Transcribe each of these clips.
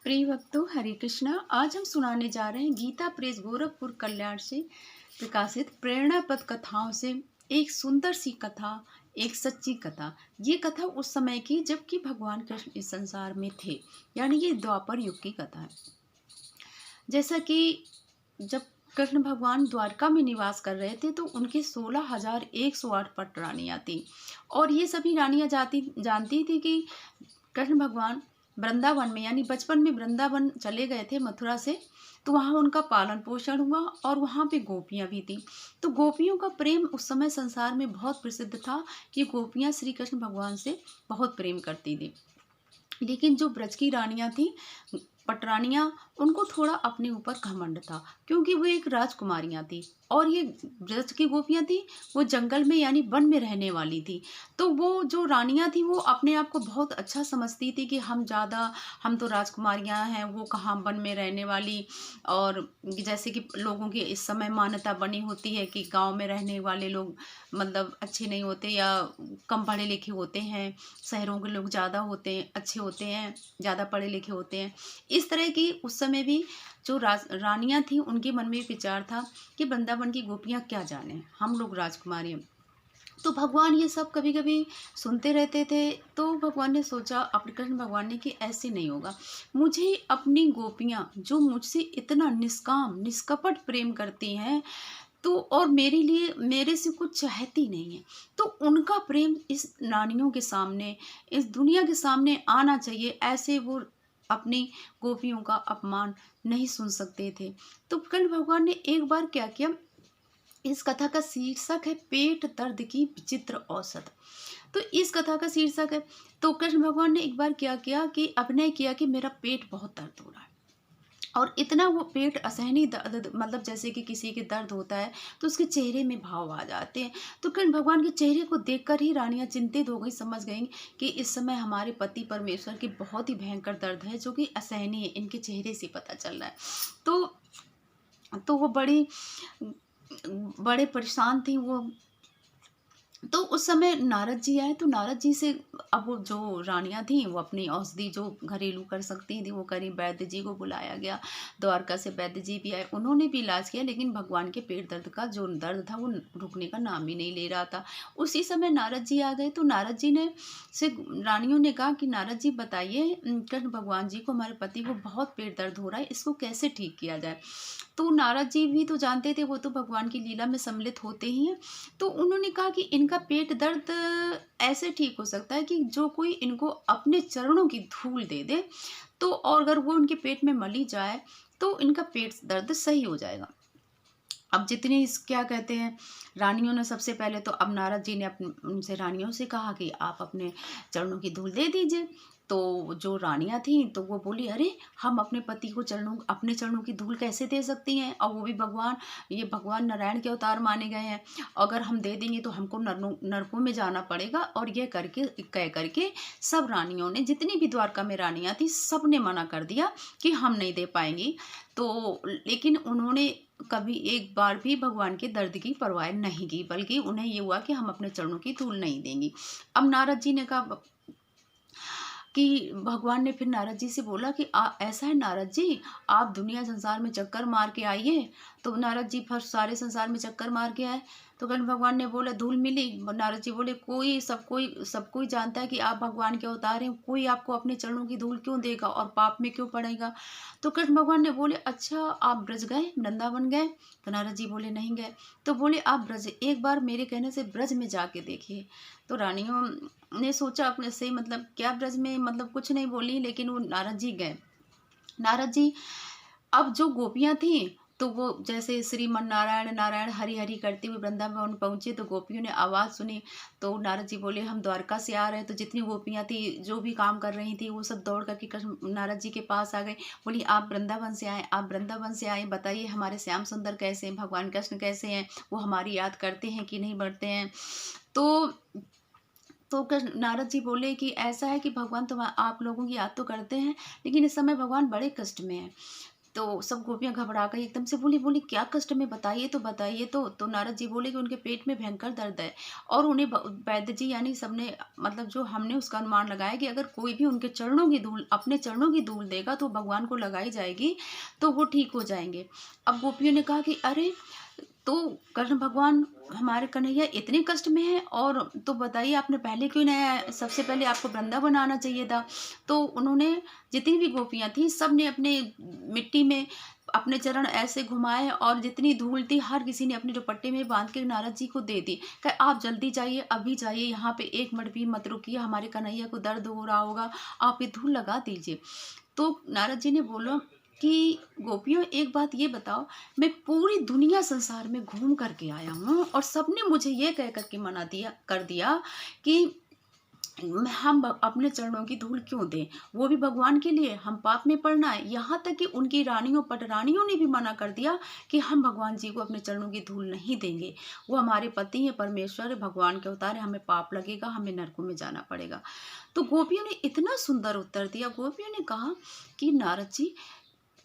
प्रिय भक्तों, हरे कृष्णा। आज हम सुनाने जा रहे हैं गीता प्रेस गोरखपुर कल्याण से प्रकाशित प्रेरणा पद कथाओं से एक सुंदर सी कथा, एक सच्ची कथा। ये कथा उस समय की जबकि भगवान कृष्ण इस संसार में थे, यानी ये द्वापर युग की कथा है। जैसा कि जब कृष्ण भगवान द्वारका में निवास कर रहे थे तो उनके 16,108 पट रानियां थी। और ये सभी रानियां जानती थी कि कृष्ण भगवान वृंदावन में, यानी बचपन में वृंदावन चले गए थे मथुरा से, तो वहाँ उनका पालन पोषण हुआ और वहाँ पे गोपियाँ भी थी। तो गोपियों का प्रेम उस समय संसार में बहुत प्रसिद्ध था कि गोपियाँ श्री कृष्ण भगवान से बहुत प्रेम करती थी। लेकिन जो ब्रज की रानियां थी, पटरानियां, उनको थोड़ा अपने ऊपर घमंड था, क्योंकि वो एक राजकुमारियां थी और ये ब्रज की गोपियां थी, वो जंगल में यानी वन में रहने वाली थी। तो वो जो रानियां थी वो अपने आप को बहुत अच्छा समझती थी कि हम तो राजकुमारियां हैं, वो कहाँ वन में रहने वाली। और जैसे कि लोगों की इस समय मान्यता बनी होती है कि गांव में रहने वाले लोग मतलब अच्छे नहीं होते या कम पढ़े लिखे होते हैं, शहरों के लोग ज़्यादा होते हैं, अच्छे होते हैं, ज़्यादा पढ़े लिखे होते हैं। इस तरह की उस समय भी जो रानियां थीं, उनके मन में विचार था कि वृंदावन की गोपियां क्या जाने, हम लोग राजकुमारी हैं। तो भगवान ये सब कभी कभी सुनते रहते थे। तो भगवान ने सोचा, अपने कृष्ण भगवान ने, कि ऐसे नहीं होगा। मुझे अपनी गोपियां जो मुझसे इतना निष्काम निष्कपट प्रेम करती हैं, तो और मेरे लिए मेरे से कुछ चाहती नहीं है, तो उनका प्रेम इस रानियों के सामने, इस दुनिया के सामने आना चाहिए। ऐसे वो अपनी गोपियों का अपमान नहीं सुन सकते थे। तो कृष्ण भगवान ने एक बार क्या किया, इस कथा का शीर्षक है पेट दर्द की विचित्र औसत। तो इस कथा का शीर्षक है, तो कृष्ण भगवान ने एक बार क्या किया कि अभिनय किया कि मेरा पेट बहुत दर्द हो रहा है। और इतना वो पेट असहनीय दर्द, मतलब जैसे कि किसी के दर्द होता है तो उसके चेहरे में भाव आ जाते हैं। तो कृष्ण भगवान के चेहरे को देखकर ही रानियां चिंतित हो गई, समझ गई कि इस समय हमारे पति परमेश्वर की बहुत ही भयंकर दर्द है, जो कि असहनीय है, इनके चेहरे से पता चल रहा है। तो वो बड़े परेशान थी वो। तो उस समय नारद जी आए, तो नारद जी से, अब वो जो रानियां थी वो अपनी औषधि जो घरेलू कर सकती थी वो करी, वैद्य जी को बुलाया गया। द्वारका से वैद्य जी भी आए, उन्होंने भी इलाज किया, लेकिन भगवान के पेट दर्द का जो दर्द था वो रुकने का नाम ही नहीं ले रहा था। उसी समय नारद जी आ गए। तो नारद जी ने से रानियों ने कहा कि नारद जी बताइए, कृष्ण भगवान जी को, हमारे पति को बहुत पेट दर्द हो रहा है, इसको कैसे ठीक किया जाए। तो नारद जी भी तो जानते थे, वो तो भगवान की लीला में सम्मिलित होते ही हैं। तो उन्होंने कहा कि इनका पेट दर्द ऐसे ठीक हो सकता है कि जो कोई इनको अपने चरणों की धूल दे दे, तो और अगर वो उनके पेट में मली जाए तो इनका पेट दर्द सही हो जाएगा। अब जितनी क्या कहते हैं, रानियों ने सबसे पहले तो, अब नारद जी ने अपने उनसे रानियों से कहा कि आप अपने चरणों की धूल दे दीजिए। तो जो रानियां थीं तो वो बोली, अरे हम अपने पति को अपने चरणों की धूल कैसे दे सकती हैं, और वो भी भगवान, ये भगवान नारायण के अवतार माने गए हैं, अगर हम दे देंगे तो हमको नरकों में जाना पड़ेगा। और ये कह करके सब रानियों ने, जितनी भी द्वारका में रानियां थी, सब ने मना कर दिया कि हम नहीं दे पाएंगी। तो लेकिन उन्होंने कभी एक बार भी भगवान के दर्द की परवाह नहीं की, बल्कि उन्हें ये हुआ कि हम अपने चरणों की धूल नहीं देंगी। अब नारद जी ने कहा कि भगवान ने फिर नारद जी से बोला कि ऐसा है नारद जी, आप दुनिया संसार में चक्कर मार के आइए। तो नारद जी फिर सारे संसार में चक्कर मार के आए। तो कृष्ण भगवान ने बोला, धूल मिली। नारद जी बोले, सब कोई जानता है कि आप भगवान के अवतार हैं, कोई आपको अपने चरणों की धूल क्यों देगा और पाप में क्यों पड़ेगा। तो कृष्ण भगवान ने बोले, अच्छा आप ब्रज गए, वृंदावन गए। तो नारद जी बोले, नहीं गए। तो बोले, आप ब्रज एक बार मेरे कहने से ब्रज में जाके देखिए। तो रानियों ने सोचा अपने से, मतलब क्या ब्रज में, मतलब कुछ नहीं बोली, लेकिन वो नारद जी गए। नारद जी, अब जो गोपियां थीं, तो वो जैसे श्रीमन नारायण नारायण हरि हरि करते हुए वृंदावन पहुंचे। तो गोपियों ने आवाज़ सुनी। तो नारद जी बोले, हम द्वारका से आ रहे हैं। तो जितनी गोपियां थी, जो भी काम कर रही थी, वो सब दौड़ करके कृष्ण नारद जी के पास आ गई। बोली, आप वृंदावन से आए, आप वृंदावन से आए, बताइए हमारे श्याम सुंदर कैसे हैं, भगवान कृष्ण कैसे हैं, वो हमारी याद करते हैं कि नहीं करते हैं। तो नारद जी बोले कि ऐसा है कि भगवान तो आप लोगों की याद तो करते हैं, लेकिन इस समय भगवान बड़े कष्ट में है। तो सब गोपियाँ घबरा गई, एकदम से बोली बोली क्या कष्ट में, बताइए तो बताइए। तो नारद जी बोले कि उनके पेट में भयंकर दर्द है, और उन्हें वैद्य जी यानी सबने, मतलब जो हमने उसका अनुमान लगाया कि अगर कोई भी उनके चरणों की धूल, अपने चरणों की धूल देगा तो भगवान को लगाई जाएगी तो वो ठीक हो जाएंगे। अब गोपियों ने कहा कि अरे, तो कृष्ण भगवान हमारे कन्हैया इतने कष्ट में है, और तो बताइए आपने पहले क्यों नहीं आया, सबसे पहले आपको वृंदावन आना चाहिए था। तो उन्होंने, जितनी भी गोपियां थी सब ने अपने मिट्टी में अपने चरण ऐसे घुमाए, और जितनी धूल थी हर किसी ने अपने दुपट्टे में बांध के नारद जी को दे दी। कहे आप जल्दी जाइए, अभी जाइए, यहाँ पे एक मिनट भी मत रुकिए, हमारे कन्हैया को दर्द हो रहा होगा, आप ये धूल लगा दीजिए। तो नारद जी ने बोला कि गोपियों एक बात ये बताओ, मैं पूरी दुनिया संसार में घूम करके आया हूँ, और सबने मुझे ये कह करके मना दिया कर दिया कि हम अपने चरणों की धूल क्यों दें, वो भी भगवान के लिए, हम पाप में पड़ना है। यहाँ तक कि उनकी रानियों पटरानियों ने भी मना कर दिया कि हम भगवान जी को अपने चरणों की धूल नहीं देंगे, वो हमारे पति हैं, परमेश्वर है, भगवान के अवतार है, हमें पाप लगेगा, हमें नरकों में जाना पड़ेगा। तो गोपियों ने इतना सुंदर उत्तर दिया। गोपियों ने कहा कि नारद जी,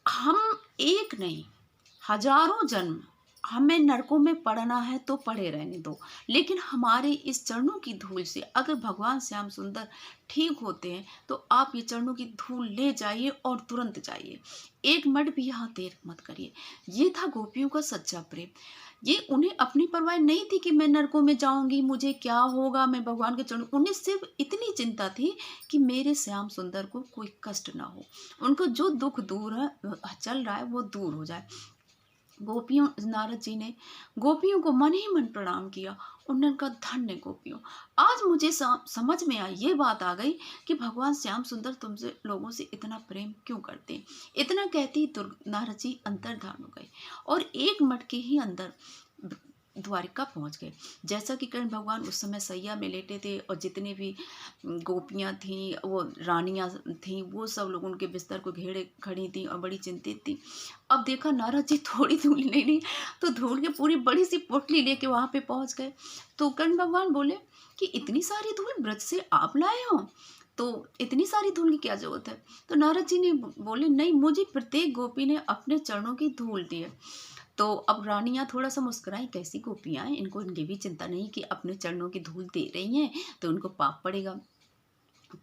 हम एक नहीं, हजारों जन्म हमें नरकों में पड़ना है तो पड़े रहने दो, लेकिन हमारे इस चरणों की धूल से अगर भगवान श्याम सुंदर ठीक होते हैं तो आप ये चरणों की धूल ले जाइए और तुरंत जाइए, एक मिनट भी यहाँ देर मत करिए। ये था गोपियों का सच्चा प्रेम। ये उन्हें अपनी परवाह नहीं थी कि मैं नरकों में जाऊंगी, मुझे क्या होगा, मैं भगवान के चरणों, उन्हें सिर्फ इतनी चिंता थी कि मेरे श्याम सुंदर को कोई कष्ट ना हो, उनको जो दुख दूर है चल रहा है वो दूर हो जाए। गोपियों, नारद जी ने गोपियों को मन ही मन प्रणाम किया। उन्होंने कहा धन्य गोपियों, आज मुझे समझ में आई, ये बात आ गई कि भगवान श्याम सुंदर तुमसे लोगों से इतना प्रेम क्यों करते हैं। इतना कहती नारद जी अंतर्धान हो गए, और एक मिनट के ही अंदर द्वारिका पहुंच गए। जैसा कि कृष्ण भगवान उस समय सैया में लेटे थे, और जितनी भी गोपियां थीं, वो रानियां थीं, वो सब लोग उनके बिस्तर को घेरे खड़ी थीं और बड़ी चिंतित थी। अब देखा नारद जी थोड़ी धूल नहीं ली, तो धूल की पूरी बड़ी सी पोटली लेके वहां पे पहुंच गए। तो कृष्ण भगवान बोले कि इतनी सारी धूल ब्रज से आप लाए हो, तो इतनी सारी धूल की क्या जरूरत है। तो नारद जी ने बोले नहीं, मुझे प्रत्येक गोपी ने अपने चरणों की धूल दी है। तो अब रानियां थोड़ा सा मुस्कुराई, कैसी गोपियां हैं, इनको इनकी भी चिंता नहीं कि अपने चरणों की धूल दे रही हैं तो उनको पाप पड़ेगा।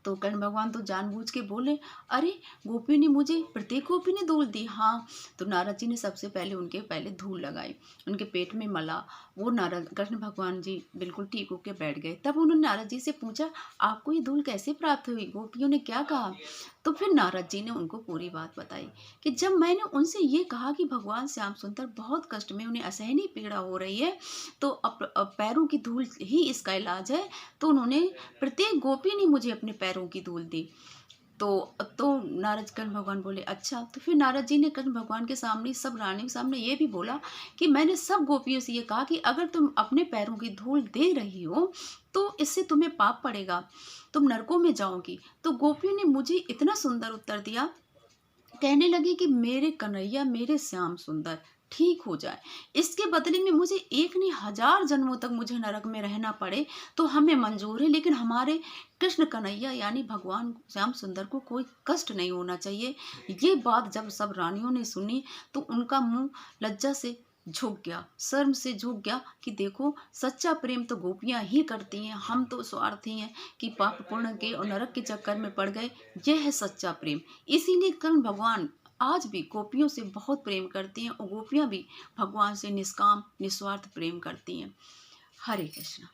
तो कृष्ण भगवान तो जानबूझ के बोले, अरे गोपी ने मुझे, प्रत्येक गोपी ने धूल दी। हाँ। तो नारद जी ने सबसे पहले उनके पहले धूल लगाई, उनके पेट में मला। वो नारद कृष्ण भगवान जी बिल्कुल ठीक होके बैठ गए। तब उन्होंने नारद जी से पूछा, आपको ये धूल कैसे प्राप्त हुई, गोपियों ने क्या कहा। तो फिर नारद जी ने उनको पूरी बात बताई कि जब मैंने उनसे ये कहा कि भगवान श्याम सुंदर बहुत कष्ट में, उन्हें असहनीय पीड़ा हो रही है, तो अब पैरों की धूल ही इसका इलाज है, तो उन्होंने, प्रत्येक गोपी ने मुझे अपने पैरों की धूल दी। तो नारद कृष्ण भगवान बोले अच्छा। तो फिर नारद जी ने कृष्ण भगवान के सामने, सब रानियों के सामने ये भी बोला कि मैंने सब गोपियों से ये कहा कि अगर तुम अपने पैरों की धूल दे रही हो तो इससे तुम्हें पाप पड़ेगा, तुम नरकों में जाओगी। तो गोपियों ने मुझे इतना सुंदर उत्तर दिया, कहने लगी कि मेरे कन्हैया, मेरे श्याम सुंदर ठीक हो जाए, इसके बदले में मुझे एक नहीं, हजार जन्मों तक मुझे नरक में रहना पड़े तो हमें मंजूर है, लेकिन हमारे कृष्ण कन्हैया यानी भगवान श्याम सुंदर को कोई कष्ट नहीं होना चाहिए। ये बात जब सब रानियों ने सुनी तो उनका मुंह लज्जा से झुक गया, शर्म से झुक गया कि देखो, सच्चा प्रेम तो गोपियां ही करती हैं, हम तो स्वार्थी हैं कि पाप पुण्य के और नरक के चक्कर में पड़ गए। यह है सच्चा प्रेम। इसीलिए कृष्ण भगवान आज भी गोपियों से बहुत प्रेम करती हैं, और गोपियां भी भगवान से निष्काम निस्वार्थ प्रेम करती हैं। हरे कृष्ण।